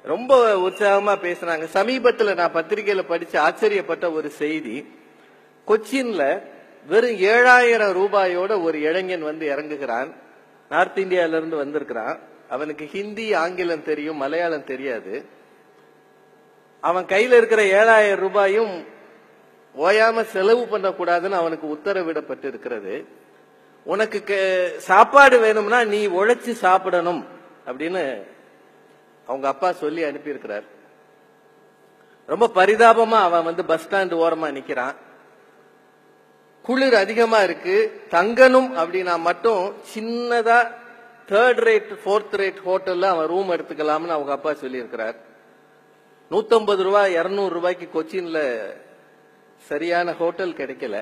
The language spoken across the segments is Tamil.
ரொம்ப உற்சாகமா பேசுறாங்க. சமீபத்துல நான் பத்திரிகையில படிச்சு ஆச்சரியப்பட்ட ஒரு செய்தி, கொச்சின்ல வெறும் 7000 ரூபாயோட ஒரு இளைஞன் வந்து இறங்குகிறான். நார்த் இந்தியால இருந்து வந்திருக்கிறான். அவனுக்கு ஹிந்தி, ஆங்கிலம் தெரியும், மலையாளம் தெரியாது. அவன் கையில இருக்கிற 7000 ரூபாயும் ஓயாம செலவு பண்ணக்கூடாதுன்னு அவனுக்கு உத்தரவிடப்பட்டு இருக்கிறது. உனக்கு சாப்பாடு வேணும்னா நீ உழைச்சு சாப்பிடணும் அப்படின்னு அவங்க அப்பா சொல்லி அனுப்பி இருக்கிறார். ரொம்ப பரிதாபமா அவன் வந்து பஸ் ஸ்டாண்ட் ஓரமா நிக்கிறான். குளிர் அதிகமா இருக்கு. தங்கணும் அப்படின்னா மட்டும் சின்னதா 3rd ரேட் 4th ரேட் ஹோட்டல்ல அவன் ரூம் எடுத்துக்கலாம்னு அவங்க அப்பா சொல்லி இருக்கிறார். 150 ரூபாய் 200 ரூபாய்க்கு கொச்சின்ல சரியான ஹோட்டல் கிடைக்கல.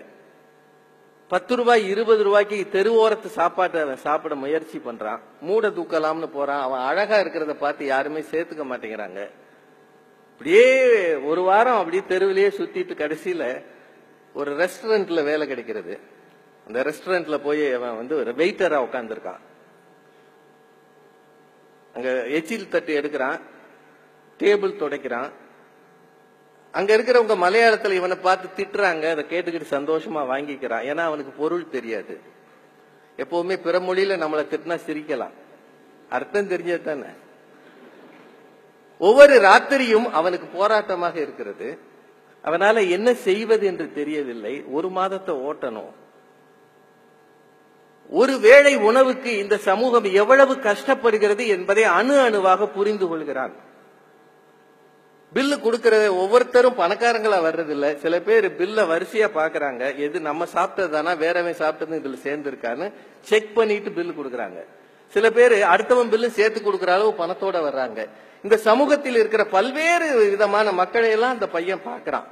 10 ரூபாய் 20 ரூபாய்க்கு தெருவோரத்து சாப்பாட்டை அவன் சாப்பிட முயற்சி பண்றான். மூட தூக்கலாம்னு போறான். அவன் அழகா இருக்கிறத பார்த்து யாருமே சேர்த்துக்க மாட்டேங்கிறாங்க. அப்படியே ஒரு வாரம் அப்படியே தெருவிலேயே சுத்திட்டு கடைசியில ஒரு ரெஸ்டாரண்ட்ல வேலை கிடைக்கிறது. அந்த ரெஸ்டாரண்ட்ல போய் அவன் வந்து ஒரு வெயிட்டரா உட்கார்ந்துருக்கான். அங்க எச்சில் தட்டு எடுக்கிறான், டேபிள் துடைக்கிறான். அங்க இருக்கிறவங்க மலையாளத்துல இவனை பார்த்து திட்டுறாங்க. அதை கேட்டுக்கிட்டு சந்தோஷமா வாங்கிக்கிறான். ஏன்னா அவனுக்கு பொருள் தெரியாது. எப்பவுமே பிற மொழியில நம்மளை திட்டினா சிரிக்கலாம், அர்த்தம் தெரிஞ்சது தானே. ஒவ்வொரு ராத்திரியும் அவனுக்கு போராட்டமாக இருக்கிறது. அவனால என்ன செய்வது என்று தெரியவில்லை. 1 மாதத்தை ஓட்டணும். ஒரு வேளை உணவுக்கு இந்த சமூகம் எவ்வளவு கஷ்டப்படுகிறது என்பதை அணு அணுவாக புரிந்து கொள்கிறான். பில்லு கொடுக்கற ஒவ்வொருத்தரும் பணக்காரங்களா வர்றதில்ல. சில பேர் பில்ல வரிசையா பாக்குறாங்க. எது நம்ம சாப்பிட்டதானா வேறவன் சாப்பிட்டது இதுல சேர்ந்து இருக்கான்னு செக் பண்ணிட்டு பில்லு கொடுக்கறாங்க. சில பேர் அடுத்தவன் பில்லு சேர்த்து கொடுக்கற அளவு பணத்தோட வர்றாங்க. இந்த சமூகத்தில் இருக்கிற பல்வேறு விதமான மக்களை எல்லாம் அந்த பையன் பாக்குறான்.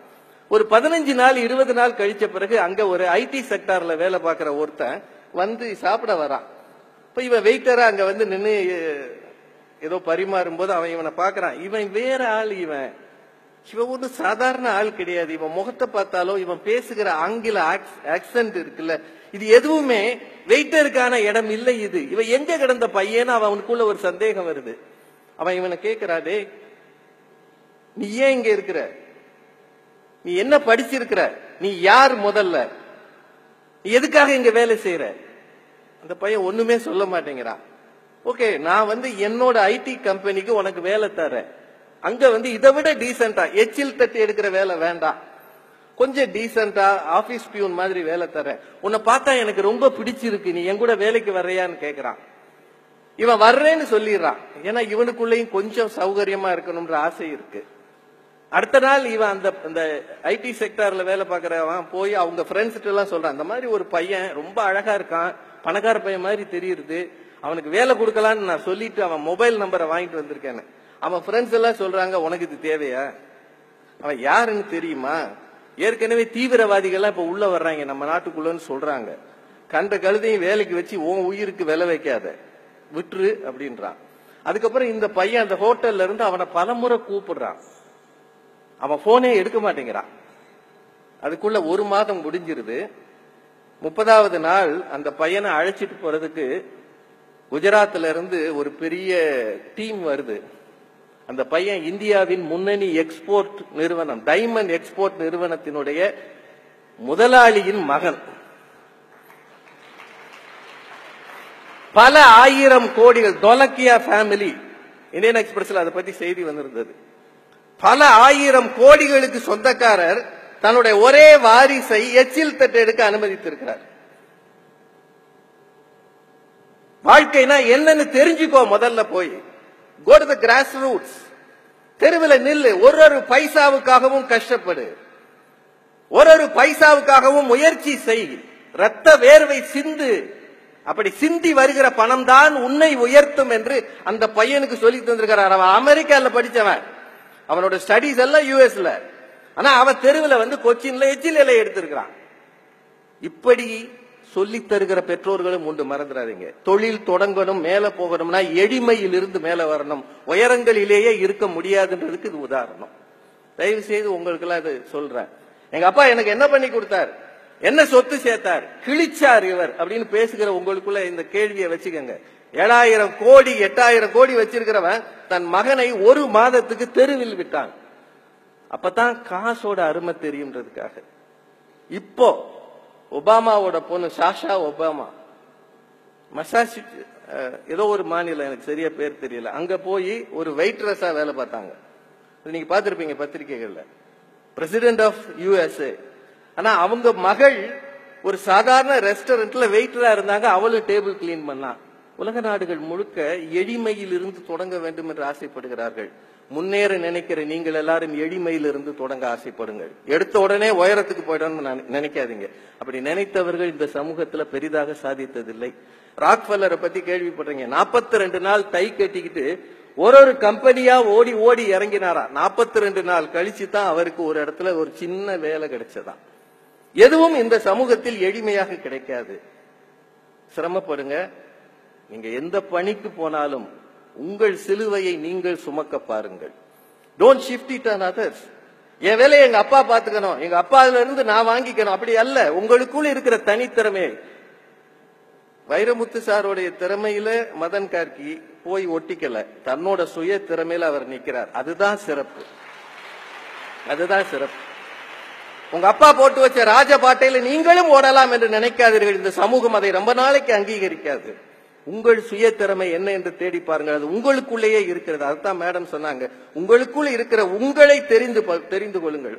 ஒரு 15 நாள் 20 நாள் கழிச்ச பிறகு அங்க ஒரு ஐடி செக்டார்ல வேலை பார்க்கிற ஒருத்தன் வந்து சாப்பிட வரான். இப்ப இவன் வெயிட்டரா அங்க வந்து நின்று ஏதோ பரிமாறும் போது அவன் இவனை பாக்குறான். இவன் வேற ஆள். இவன் ஒரு சாதாரண ஆள் கிடையாது. இவன் முகத்தை பார்த்தாலும் இவன் பேசுகிற ஆங்கில ஆக்சென்ட் இருக்குல்ல, இது எதுவுமே வெயிட்டருக்கான இடம் இல்லை. இது இவன் எங்க கிடந்த பையன்னு அவனுக்குள்ள ஒரு சந்தேகம் வருது. அவன் இவனை கேட்கிறாடே, நீ ஏன் இங்க இருக்கிற? நீ என்ன படிச்சிருக்கிற? நீ யார்? முதல்ல நீ எதுக்காக இங்க வேலை செய்யற? அந்த பையன் ஒண்ணுமே சொல்ல மாட்டேங்கிறான். ஓகே, நான் வந்து என்னோட ஐடி கம்பெனிக்கு உனக்கு வேலை தரேன். அங்க வந்து இதை விட டீசென்டா எச்சில் தட்டி எடுக்கிற வேலை வேண்டாம், கொஞ்சம் டீசென்டா ஆபீஸ் பியூன் மாதிரி வேலை தரேன். உன்னை பார்த்தா எனக்கு ரொம்ப பிடிச்சிருக்கு, நீ என் கூட வேலைக்கு வர்றியான்னு கேக்குறான். இவன் வர்றேன்னு சொல்லிடுறான். ஏன்னா இவனுக்குள்ளேயும் கொஞ்சம் சௌகரியமா இருக்கணும்ன்ற ஆசை இருக்கு. அடுத்த நாள் இவன் அந்த ஐடி செக்டார்ல வேலை பார்க்கறவன் போய் அவங்க ஃப்ரெண்ட்ஸ் எல்லாம் சொல்றான், இந்த மாதிரி ஒரு பையன் ரொம்ப அழகா இருக்கான், பணக்கார பையன் மாதிரி தெரியுது, அவனுக்கு வேலை கொடுக்கலான்னு நான் சொல்லிட்டு அவன் மொபைல் நம்பரை வாங்கிட்டு வந்திருக்கேன்னு. அவன் ஃப்ரெண்ட்ஸ் எல்லாம் சொல்றாங்க, உனக்கு இது தேவையா? அவன் யாருன்னு தெரியுமா? ஏற்கனவே தீவிரவாதிகள்லாம் இப்ப உள்ள வர்றாங்க நம்ம நாட்டுக்குள்ளன்னு சொல்றாங்க. கண்ட கழுதையும் வேலைக்கு வச்சு உன் உயிருக்கு விலை வைக்காத, விட்டுரு அப்படின்றான். அதுக்கப்புறம் இந்த பையன் அந்த ஹோட்டல்ல இருந்து அவனை பலமுறை கூப்பிடுறான். அவன் போனே எடுக்க மாட்டேங்கிறான். அதுக்குள்ள 1 மாதம் முடிஞ்சிருது. 30வது நாள் அந்த பையனை அழைச்சிட்டு போறதுக்கு குஜராத்ல இருந்து ஒரு பெரிய டீம் வருது. அந்த பையன் இந்தியாவின் முன்னணி எக்ஸ்போர்ட் நிறுவனம் டைமண்ட் எக்ஸ்போர்ட் நிறுவனத்தினுடைய முதலாளியின் மகன். பல 1000 கோடிகள் தொலக்கியா ஃபேமிலி. இந்தியன் எக்ஸ்பிரஸ்ல அதை பத்தி செய்தி வந்திருந்தது. பல 1000 கோடிகளுக்கு சொந்தக்காரர் தன்னுடைய ஒரே வாரிசை எச்சில் தட்டு எடுக்க அனுமதித்திருக்கிறார். வாழ்க்கைனா என்னன்னு தெரிஞ்சுக்கோ. முதல்ல போய் go to the grassroots. தெருவில் நில்லு. ஒரு பைசாவுக்காகவும் கஷ்டப்படு, ஒரு பைசாவுக்காகவும் முயற்சி செய், ரத்த வேர்வை சிந்து. அப்படி சிந்தி வருகிற பணம் தான் உன்னை உயர்த்தும் என்று அந்த பையனுக்கு சொல்லி தந்திருக்கிறார். அவன் அமெரிக்கால படிச்சவன், அவனோட ஸ்டடிஸ் எல்லாம் யூஎஸ்ல. ஆனா அவன் தெருவில் வந்து கொச்சின்ல எச்சில் இலை எடுத்திருக்கிறான். இப்படி சொல்லி தருகிற பெற்றோர்களும் உண்டு, மறந்துடாதீங்க. தொழில் தொடங்கணும், மேல போகணும்னா எளிமையில் இருந்து மேல வரணும், உயரங்களிலேயே இருக்க முடியாதுன்றதுக்கு இது உதாரணம். தயவு செய்து உங்களுக்கு எல்லாம் இது சொல்றேன். எங்க அப்பா எனக்கு என்ன பண்ணி கொடுத்தார், என்ன சொத்து சேர்த்தார், கிழிச்சார் இவர் அப்படின்னு பேசுகிற உங்களுக்குள்ள இந்த கேள்வியை வச்சுக்கோங்க. 7,000 கோடி 8,000 கோடி வச்சிருக்கிறவன் தன் மகனை ஒரு மாதத்துக்கு தெருவில் விட்டான். அப்பதான் காசோட அருமை தெரியும்ன்றதுக்காக. இப்போ ஒபாமாவோட பொண்ணு சாஷா ஒபாமா மசாச்சுசெட்ஸ் ஏதோ ஒரு மாநிலம், எனக்கு சரியா பேர் தெரியல, அங்க போய் ஒரு வெயிட்ரஸா வேலை பார்த்தாங்க. நீங்க பாத்திருப்பீங்க பத்திரிகைகள்ல. President of USA. ஆனா அவங்க மகள் ஒரு சாதாரண ரெஸ்டாரண்ட்ல வெயிட்டரா இருந்தாங்க. அவளும் டேபிள் கிளீன் பண்ணா. உலக நாடுகள் முழுக்க எளிமையில் இருந்து தொடங்க வேண்டும் என்று ஆசைப்படுகிறார்கள். முன்னேற நினைக்கிற நீங்கள் எல்லாரும் எளிமையில் இருந்து தொடங்க ஆசைப்படுங்கள். எடுத்த உடனே உயரத்துக்கு போயிடணும்னு நினைக்காதீங்க. அப்படி நினைத்தவர்கள் இந்த சமூகத்துல பெரிதாக சாதித்ததில்லை. ராக்ஃபெல்லரை பத்தி கேள்விப்படுறீங்க. 42 நாள் டை கட்டிக்கிட்டு ஒரு கம்பெனியா ஓடி ஓடி இறங்கினாரா. 42 நாள் கழிச்சு தான் அவருக்கு ஒரு இடத்துல ஒரு சின்ன வேலை கிடைச்சதா. எதுவும் இந்த சமூகத்தில் எளிமையாக கிடைக்காது. சிரமப்படுங்க. நீங்க எந்த பணிக்கு போனாலும் உங்கள் சிலுவையை நீங்கள் சுமக்க பாருங்கள். Don't shift it on others. என் வேலையை எங்க அப்பா பாத்துக்கணும், எங்க அப்பால இருந்து நான் வாங்கிக்கணும், அப்படி அல்ல. உங்களுக்குள்ள இருக்கிற தனித்திறமை. வைரமுத்து சாரோடைய திறமையில மதன் கார்கி போய் ஒட்டிக்கல, தன்னோட சுய திறமையில அவர் நிக்கிறார். அதுதான் சிறப்பு, அதுதான் சிறப்பு. உங்க அப்பா போட்டு வச்ச ராஜபாட்டையில நீங்களும் ஓடலாம் என்று நினைக்காதீர்கள். இந்த சமூகம் அதை ரொம்ப நாளைக்கு அங்கீகரிக்காது. உங்கள் சுய திறமை என்ன என்று தேடி பாருங்கள். அது உங்களுக்குள்ளேயே இருக்கிறது. அதுதான் மேடம் சொன்னாங்க, உங்களுக்குள்ள இருக்கிற உங்களை தெரிந்து கொள்ளுங்கள்.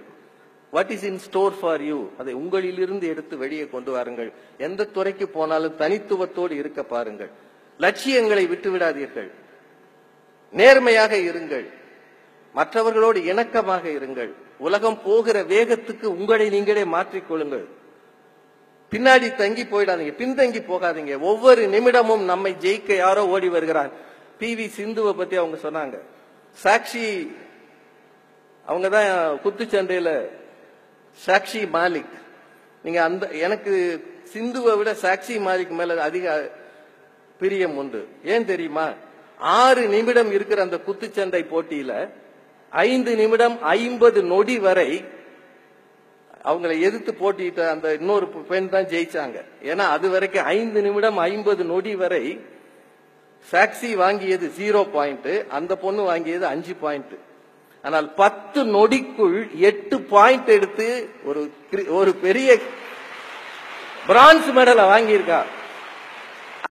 What is in store for you, அதை உங்களிலிருந்து எடுத்து வெளியே கொண்டு வாருங்கள். எந்த துறைக்கு போனாலும் தனித்துவத்தோடு இருக்க பாருங்கள். லட்சியங்களை விட்டுவிடாதீர்கள். நேர்மையாக இருங்கள். மற்றவர்களோடு இணக்கமாக இருங்கள். உலகம் போகிற வேகத்துக்கு உங்களை நீங்களே மாற்றிக்கொள்ளுங்கள். பின்னாடி தங்கி போயிடாதீங்க, பின்தங்கி போகாதீங்க. ஒவ்வொரு நிமிடமும் நம்மை ஜெயிக்க யாரோ ஓடி வருகிறான். PV சிந்துவை பத்தி அவங்க சொன்னாங்க. சாக்ஷி அவங்கதான் குத்துச்சண்டையில சாக்ஷி மாலிக். நீங்க அந்த எனக்கு சிந்துவை விட சாக்ஷி மாலிக் மேல அதிக பிரியம் உண்டு. ஏன் தெரியுமா? 6 நிமிடம் இருக்கிற அந்த குத்துச்சண்டை போட்டியில 5 நிமிடம் 50 நொடி வரை அவங்களை எதிர்த்து போட்டிட்ட அந்த இன்னொரு பெண் தான் ஜெயிச்சாங்க. ஏன்னா அது வரைக்கும் 5 நிமிடம் 50 நொடி வரை சாக்ஷி வாங்கியது 0 பாயிண்ட், அந்த பொண்ணு வாங்கியது 5 பாயிண்ட். ஆனால் 10 நொடிக்குள் 8 பாயிண்ட் எடுத்து ஒரு பெரிய பிரான்ஸ் மெடலை வாங்கியிருக்கா.